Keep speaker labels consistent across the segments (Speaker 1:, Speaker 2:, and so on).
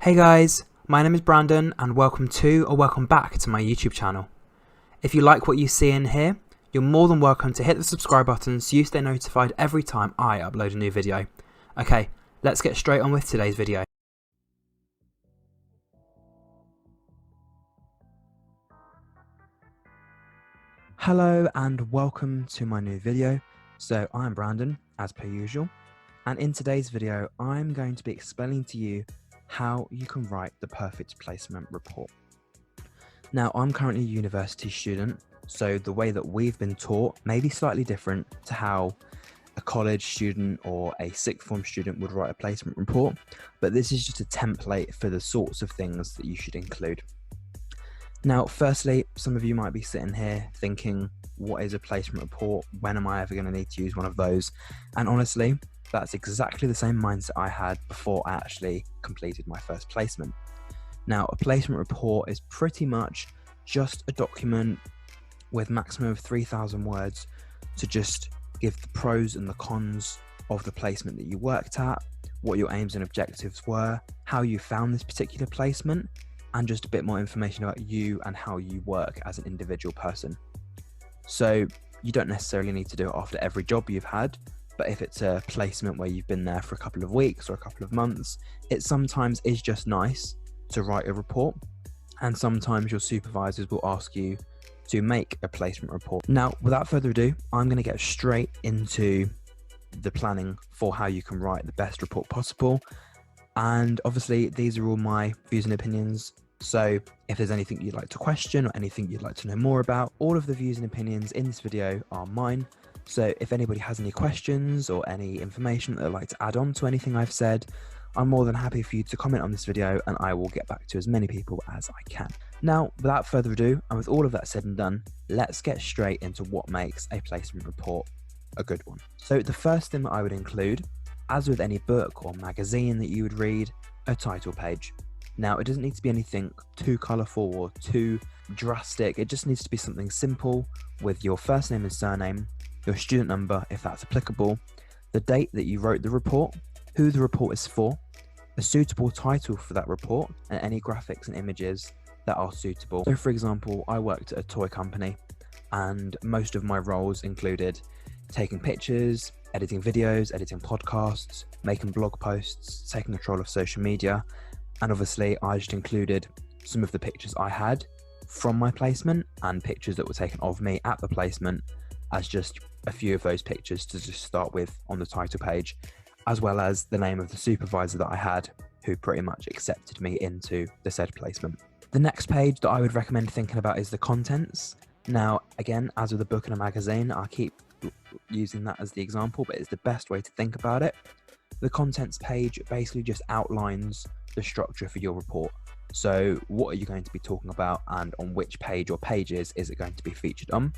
Speaker 1: Hey guys, my name is Brandon and welcome back to my YouTube channel. If you like what you see in here, you're more than welcome to hit the subscribe button so you stay notified every time I upload a new video. Okay, let's get straight on with today's video. Hello and welcome to my new video. So I'm Brandon, as per usual, and in today's video I'm going to be explaining to you how you can write the perfect placement report. Now, I'm currently a university student, so the way that we've been taught may be slightly different to how a college student or a sixth form student would write a placement report, but this is just a template for the sorts of things that you should include. Now, firstly, some of you might be sitting here thinking, what is a placement report? When am I ever going to need to use one of those? And honestly, that's exactly the same mindset I had before I actually completed my first placement. Now, a placement report is pretty much just a document with maximum of 3,000 words to just give the pros and the cons of the placement that you worked at, what your aims and objectives were, how you found this particular placement, and just a bit more information about you and how you work as an individual person. So you don't necessarily need to do it after every job you've had, but if it's a placement where you've been there for a couple of weeks or a couple of months, it sometimes is just nice to write a report, and sometimes your supervisors will ask you to make a placement report. Now, without further ado, I'm going to get straight into the planning for how you can write the best report possible. And obviously, these are all my views and opinions. So if there's anything you'd like to question or anything you'd like to know more about, all of the views and opinions in this video are mine. So if anybody has any questions or any information that they'd like to add on to anything I've said, I'm more than happy for you to comment on this video and I will get back to as many people as I can. Now, without further ado, and with all of that said and done, let's get straight into what makes a placement report a good one. So the first thing that I would include, as with any book or magazine that you would read, a title page. Now, it doesn't need to be anything too colourful or too drastic. It just needs to be something simple with your first name and surname, your student number if that's applicable, the date that you wrote the report, who the report is for, a suitable title for that report, and any graphics and images that are suitable. So for example, I worked at a toy company and most of my roles included taking pictures, editing videos, editing podcasts, making blog posts, taking control of social media, and obviously I just included some of the pictures I had from my placement and pictures that were taken of me at the placement as just a few of those pictures to just start with on the title page, as well as the name of the supervisor that I had who pretty much accepted me into the said placement. The next page that I would recommend thinking about is the contents. Now, again, as with a book and a magazine, I keep using that as the example, but it's the best way to think about it. The contents page basically just outlines the structure for your report. So what are you going to be talking about and on which page or pages is it going to be featured on?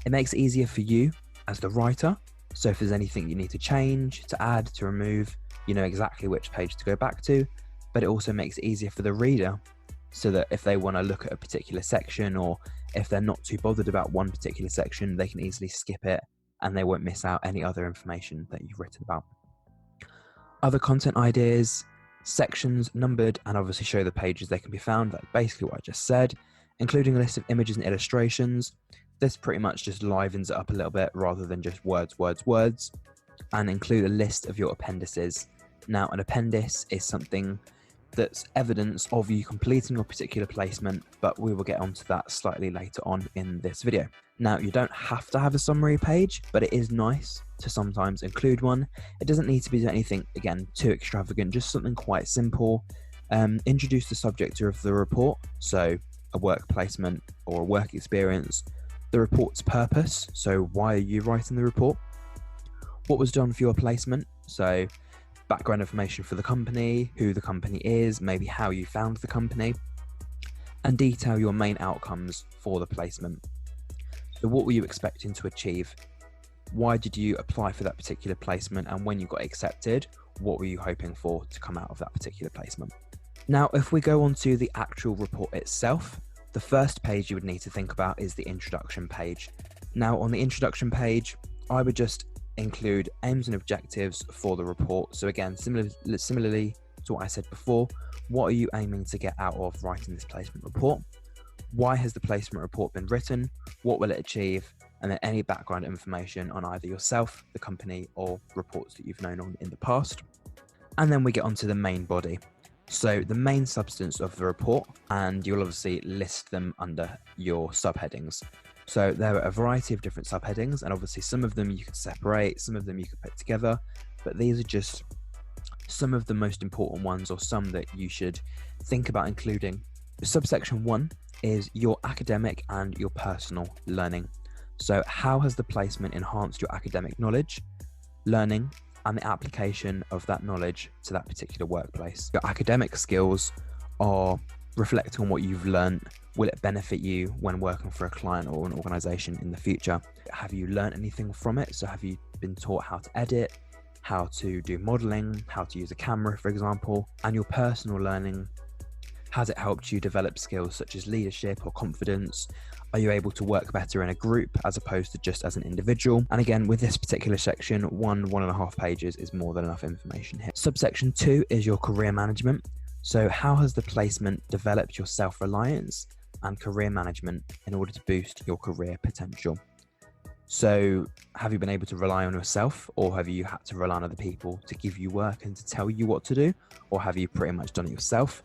Speaker 1: It makes it easier for you as the writer. So if there's anything you need to change, to add, to remove, you know exactly which page to go back to, but it also makes it easier for the reader so that if they want to look at a particular section or if they're not too bothered about one particular section, they can easily skip it and they won't miss out any other information that you've written about. Other content ideas, sections numbered and obviously show the pages they can be found. That's basically what I just said, including a list of images and illustrations. This pretty much just livens it up a little bit rather than just words, and include a list of your appendices. Now, an appendice is something that's evidence of you completing your particular placement, but we will get onto that slightly later on in this video. Now, you don't have to have a summary page, but it is nice to sometimes include one. It doesn't need to be anything, again, too extravagant, just something quite simple. Introduce the subject of the report, so a work placement or a work experience, the report's purpose, so why are you writing the report, what was done for your placement, so background information for the company, who the company is, maybe how you found the company, and detail your main outcomes for the placement. So what were you expecting to achieve? Why did you apply for that particular placement? And when you got accepted, what were you hoping for to come out of that particular placement? Now, if we go on to the actual report itself, the first page you would need to think about is the introduction page. Now, on the introduction page, I would just include aims and objectives for the report. So again, similarly to what I said before. What are you aiming to get out of writing this placement report? Why has the placement report been written? What will it achieve? And then any background information on either yourself, the company, or reports that you've known on in the past. And then we get onto the main body. So the main substance of the report, and you'll obviously list them under your subheadings. So there are a variety of different subheadings, and obviously some of them you could separate, some of them you could put together, but these are just some of the most important ones, or some that you should think about including. Subsection 1 is your academic and your personal learning. So how has the placement enhanced your academic knowledge, learning, and the application of that knowledge to that particular workplace? Your academic skills are reflecting on what you've learned. Will it benefit you when working for a client or an organization in the future? Have you learned anything from it? So have you been taught how to edit, how to do modeling, how to use a camera, for example? And your personal learning, has it helped you develop skills such as leadership or confidence? Are you able to work better in a group as opposed to just as an individual? And again, with this particular section, 1.5 pages is more than enough information here. Subsection 2 is your career management. So how has the placement developed your self-reliance and career management in order to boost your career potential? So have you been able to rely on yourself, or have you had to rely on other people to give you work and to tell you what to do? Or have you pretty much done it yourself?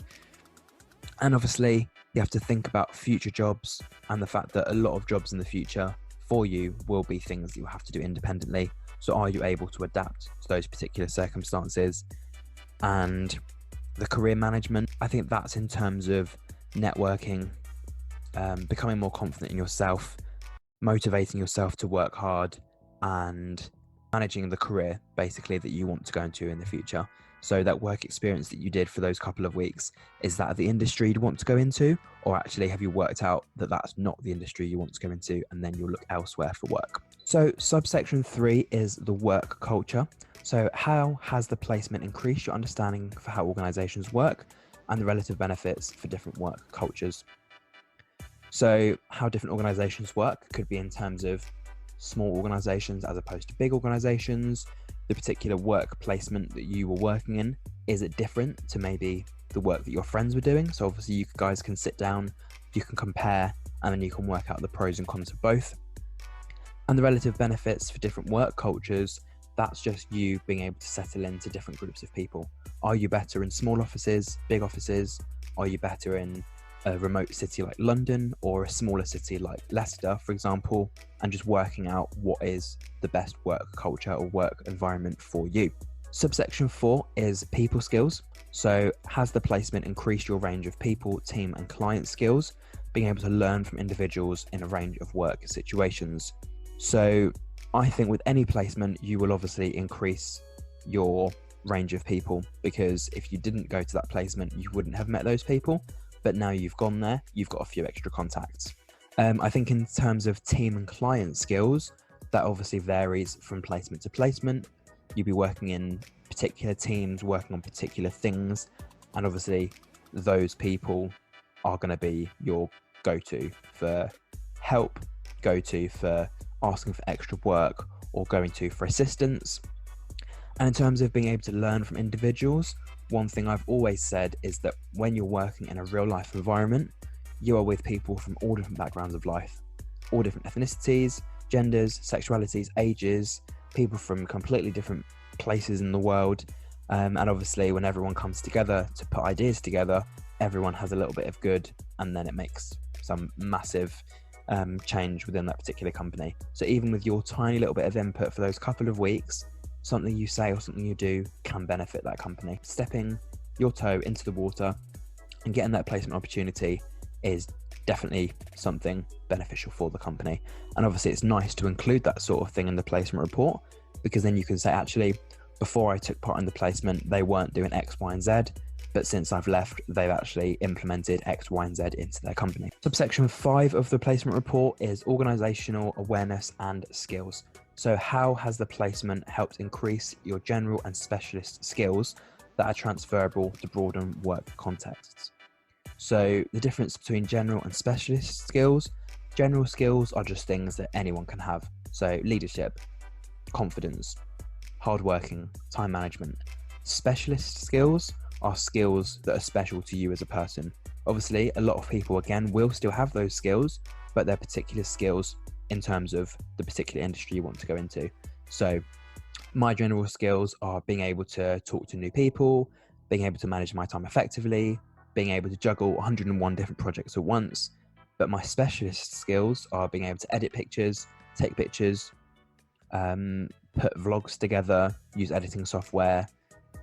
Speaker 1: And obviously you have to think about future jobs and the fact that a lot of jobs in the future for you will be things that you have to do independently. So are you able to adapt to those particular circumstances? And the career management, I think that's in terms of networking, becoming more confident in yourself, motivating yourself to work hard, and managing the career basically that you want to go into in the future. So that work experience that you did for those couple of weeks, is that the industry you want to go into, or actually have you worked out that that's not the industry you want to go into, and then you'll look elsewhere for work? So subsection 3 is the work culture. So how has the placement increased your understanding for how organizations work and the relative benefits for different work cultures? So how different organizations work could be in terms of small organizations as opposed to big organizations. The particular work placement that you were working in, is it different to maybe the work that your friends were doing? So obviously you guys can sit down, you can compare, and then you can work out the pros and cons of both. And the relative benefits for different work cultures, that's just you being able to settle into different groups of people. Are you better in small offices, big offices? Are you better in a remote city like London, or a smaller city like Leicester, for example, and just working out what is the best work culture or work environment for you? Subsection 4 is people skills. So has the placement increased your range of people, team, and client skills, being able to learn from individuals in a range of work situations? So I think with any placement, you will obviously increase your range of people, because if you didn't go to that placement, you wouldn't have met those people. But now you've gone there, you've got a few extra contacts. I think in terms of team and client skills, that obviously varies from placement to placement. You'll be working in particular teams, working on particular things, and obviously those people are going to be your go-to for help, go-to for asking for extra work, or going to for assistance. And in terms of being able to learn from individuals, one thing I've always said is that when you're working in a real life environment, you are with people from all different backgrounds of life, all different ethnicities, genders, sexualities, ages, people from completely different places in the world. And obviously when everyone comes together to put ideas together, everyone has a little bit of good, and then it makes some massive change within that particular company. So even with your tiny little bit of input for those couple of weeks, something you say or something you do can benefit that company. Stepping your toe into the water and getting that placement opportunity is definitely something beneficial for the company. And obviously it's nice to include that sort of thing in the placement report, because then you can say, actually, before I took part in the placement, they weren't doing X, Y, and Z, but since I've left, they've actually implemented X, Y, and Z into their company. Subsection 5 of the placement report is organizational awareness and skills. So how has the placement helped increase your general and specialist skills that are transferable to broader work contexts? So the difference between general and specialist skills: general skills are just things that anyone can have. So leadership, confidence, hardworking, time management. Specialist skills are skills that are special to you as a person. Obviously, a lot of people, again, will still have those skills, but they're particular skills in terms of the particular industry you want to go into. So my general skills are being able to talk to new people, being able to manage my time effectively, being able to juggle 101 different projects at once. But my specialist skills are being able to edit pictures, take pictures, put vlogs together, use editing software,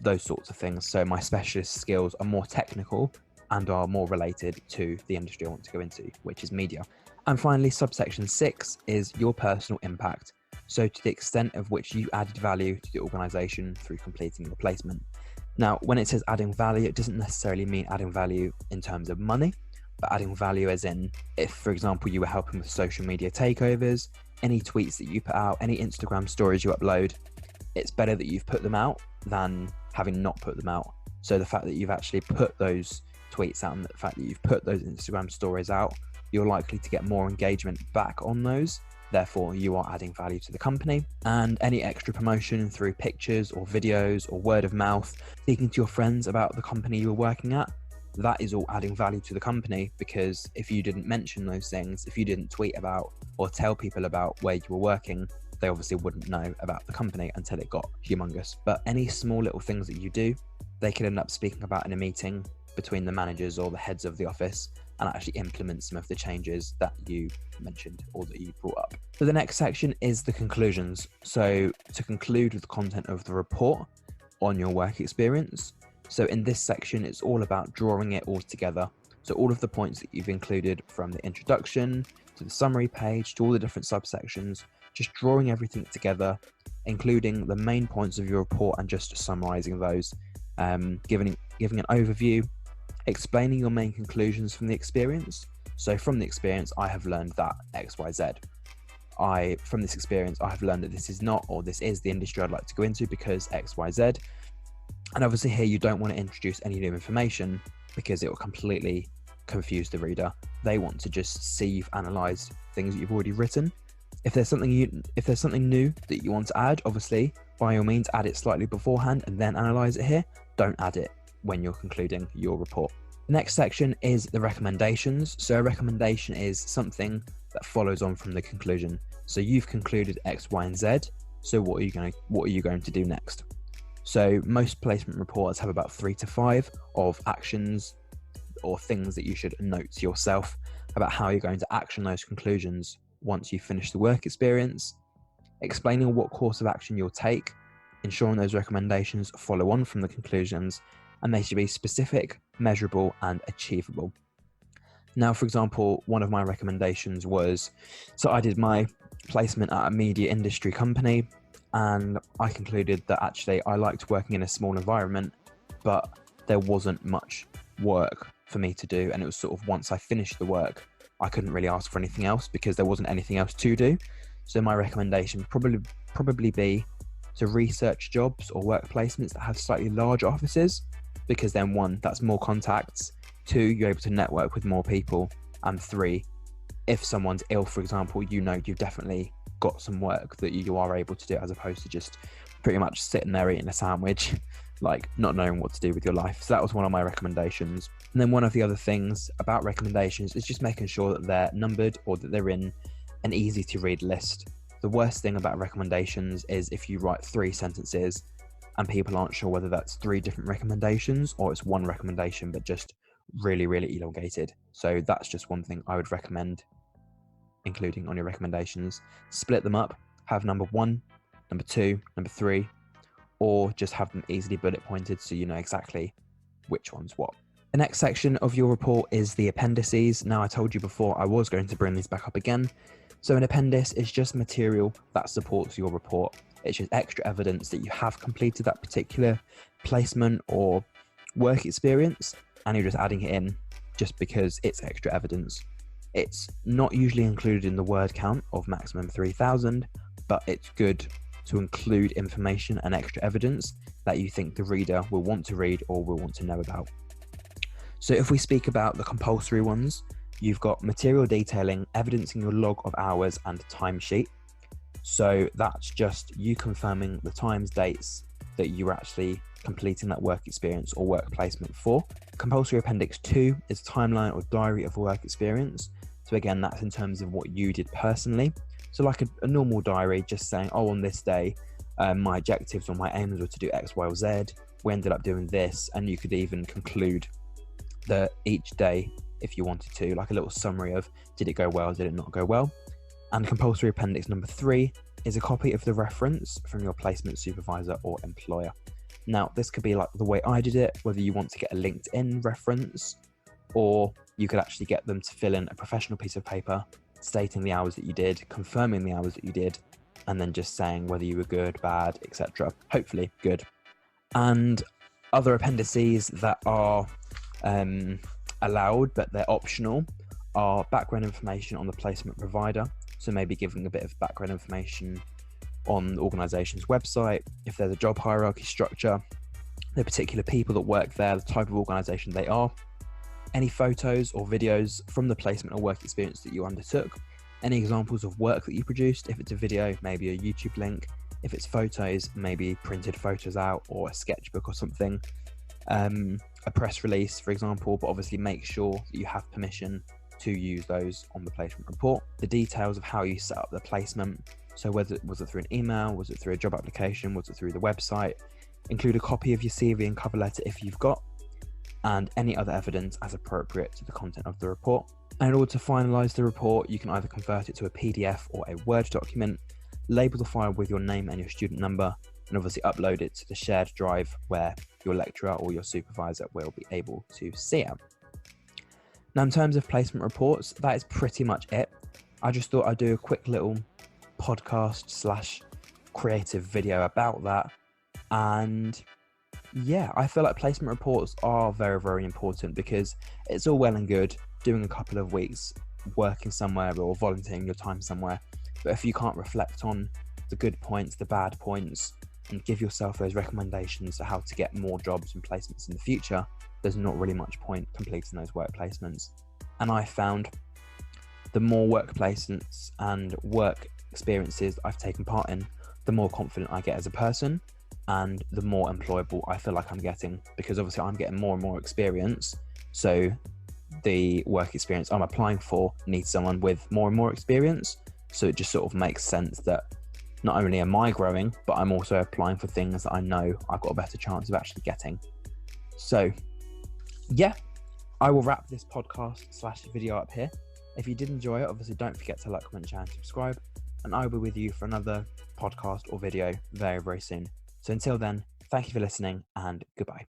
Speaker 1: those sorts of things. So my specialist skills are more technical and are more related to the industry I want to go into, which is media. And finally, subsection 6 is your personal impact. So to the extent of which you added value to the organization through completing your placement. Now, when it says adding value, it doesn't necessarily mean adding value in terms of money, but adding value as in, if, for example, you were helping with social media takeovers, any tweets that you put out, any Instagram stories you upload, it's better that you've put them out than having not put them out. So the fact that you've actually put those tweets out and the fact that you've put those Instagram stories out, you're likely to get more engagement back on those. Therefore, you are adding value to the company. And any extra promotion through pictures or videos or word of mouth, speaking to your friends about the company you were working at, that is all adding value to the company, because if you didn't mention those things, if you didn't tweet about or tell people about where you were working, they obviously wouldn't know about the company until it got humongous. But any small little things that you do, they could end up speaking about in a meeting between the managers or the heads of the office and actually implement some of the changes that you mentioned or that you brought up. So the next section is the conclusions. So to conclude with the content of the report on your work experience. So in this section, it's all about drawing it all together. So all of the points that you've included, from the introduction to the summary page to all the different subsections, just drawing everything together, including the main points of your report and just summarizing those, giving an overview, explaining your main conclusions from the experience. So from the experience, I have learned that X, Y, Z. From this experience, I have learned that this is not, or this is the industry I'd like to go into because X, Y, Z. And obviously here you don't want to introduce any new information because it will completely confuse the reader. They want to just see you've analysed things that you've already written. If there's something new that you want to add, obviously, by all means, add it slightly beforehand and then analyse it here. Don't add it when you're concluding your report. The next section is the recommendations. So a recommendation is something that follows on from the conclusion. So you've concluded X, Y, and Z. So what are you going to do next? So most placement reports have about 3 to 5 of actions or things that you should note to yourself about how you're going to action those conclusions once you finish the work experience, explaining what course of action you'll take, ensuring those recommendations follow on from the conclusions, and they should be specific, measurable, and achievable. Now, for example, one of my recommendations was, so I did my placement at a media industry company, and I concluded that actually I liked working in a small environment, but there wasn't much work for me to do. And it was sort of, once I finished the work, I couldn't really ask for anything else because there wasn't anything else to do. So my recommendation would probably be to research jobs or work placements that have slightly larger offices, because then 1, that's more contacts, 2, you're able to network with more people, and 3, if someone's ill, for example, you've definitely got some work that you are able to do, as opposed to just pretty much sitting there eating a sandwich, like not knowing what to do with your life. So that was one of my recommendations. And then one of the other things about recommendations is just making sure that they're numbered or that they're in an easy to read list. The worst thing about recommendations is if you write 3 sentences and people aren't sure whether that's 3 different recommendations or it's 1 recommendation, but just really, really elongated. So that's just one thing I would recommend including on your recommendations. Split them up, have number 1, number 2, number 3, or just have them easily bullet pointed so you know exactly which one's what. The next section of your report is the appendices. Now, I told you before I was going to bring these back up again. So an appendix is just material that supports your report. It's just extra evidence that you have completed that particular placement or work experience, and you're just adding it in just because it's extra evidence. It's not usually included in the word count of maximum 3,000, but it's good to include information and extra evidence that you think the reader will want to read or will want to know about. So if we speak about the compulsory ones, you've got material detailing, evidencing your log of hours and timesheet. So that's just you confirming the times, dates that you were actually completing that work experience or work placement for. Compulsory Appendix 2 is a timeline or diary of work experience. So again, that's in terms of what you did personally. So like a normal diary, just saying, oh, on this day, my objectives or my aims were to do X, Y, or Z. We ended up doing this, and you could even conclude each day if you wanted to, like a little summary of did it go well, did it not go well. And compulsory appendix number 3 is a copy of the reference from your placement supervisor or employer. Now, this could be like the way I did it, whether you want to get a LinkedIn reference, or you could actually get them to fill in a professional piece of paper stating the hours that you did, confirming the hours that you did, and then just saying whether you were good, bad, etc. Hopefully good. And other appendices that are allowed, but they're optional, are background information on the placement provider. So maybe giving a bit of background information on the organisation's website, if there's a job hierarchy structure, the particular people that work there, the type of organisation they are, any photos or videos from the placement or work experience that you undertook, any examples of work that you produced. If it's a video, maybe a YouTube link. If it's photos, maybe printed photos out or a sketchbook or something. A press release, for example, but obviously make sure that you have permission to use those on the placement report. The details of how you set up the placement. So was it through an email? Was it through a job application? Was it through the website? Include a copy of your CV and cover letter if you've got, and any other evidence as appropriate to the content of the report. And in order to finalise the report, you can either convert it to a PDF or a Word document, label the file with your name and your student number, and obviously upload it to the shared drive where your lecturer or your supervisor will be able to see it. Now, in terms of placement reports, that is pretty much it. I just thought I'd do a quick little podcast / creative video about that. And yeah, I feel like placement reports are very, very important, because it's all well and good doing a couple of weeks working somewhere or volunteering your time somewhere, but if you can't reflect on the good points, the bad points, and give yourself those recommendations for how to get more jobs and placements in the future, there's not really much point completing those work placements. And I found the more work placements and work experiences I've taken part in, the more confident I get as a person, and the more employable I feel like I'm getting, because obviously I'm getting more and more experience. So the work experience I'm applying for needs someone with more and more experience. So it just sort of makes sense that not only am I growing, but I'm also applying for things that I know I've got a better chance of actually getting. So yeah, I will wrap this podcast / video up here. If you did enjoy it, obviously don't forget to like, comment, share, and subscribe. And I will be with you for another podcast or video very, very soon. So until then, thank you for listening, and goodbye.